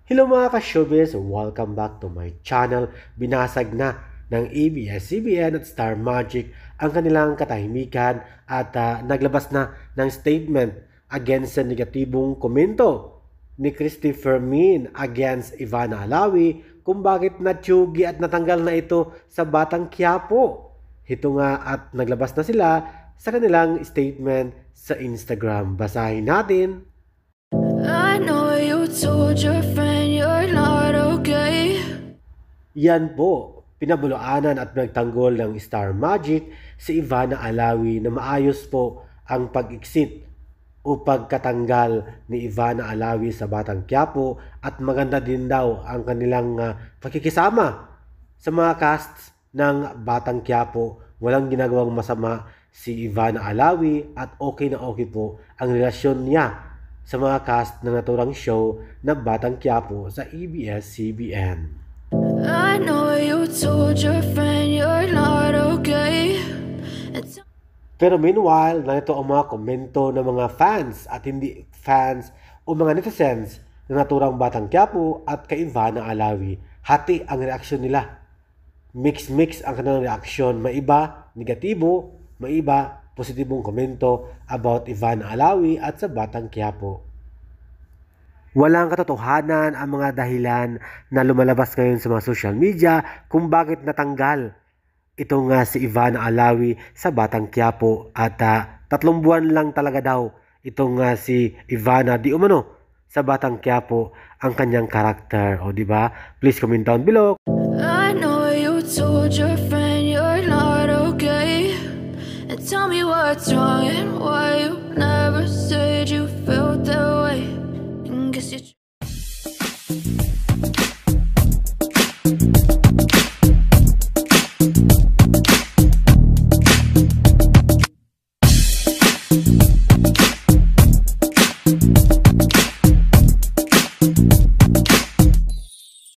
Hello mga ka-showbiz! Welcome back to my channel. Binasag na ng ABS-CBN at Star Magic ang kanilang katahimikan at naglabas na ng statement against sa negatibong komento ni Christy Fermin against Ivana Alawi kung bakit natsugi at natanggal na ito sa Batang Quiapo. Ito nga at naglabas na sila sa kanilang statement sa Instagram. Basahin natin. I know you told your friend you're not okay. Yan po, pinabulaanan at nagtanggol ng Star Magic si Ivana Alawi na maayos po ang pag-exit o pagkatanggal ni Ivana Alawi sa Batang Quiapo at maganda din daw ang kanilang pakikisama sa mga casts ng Batang Quiapo. Walang ginagawang masama si Ivana Alawi at okay na okay po ang relasyon niya sa mga cast na naturang show na Batang Quiapo sa ABS-CBN. I know you told your friend you're not okay. Pero meanwhile, narito ang mga komento ng mga fans at hindi fans o mga netizens na naturang Batang Quiapo at kay Ivana Alawi. Hati ang reaksyon nila. Mix ang kanilang reaksyon. May iba, negatibo, may iba, positibong komento about Ivana Alawi at sa Batang Quiapo. Walang katotohanan ang mga dahilan na lumalabas ngayon sa mga social media kung bakit natanggal ito nga si Ivana Alawi sa Batang Quiapo at 3 buwan lang talaga daw ito nga si Ivana di umano sa Batang Quiapo ang kanyang karakter. O di ba? Please comment down below. I know you told your friend you're not okay. And tell me what's wrong and why you never said you felt that way. And guess you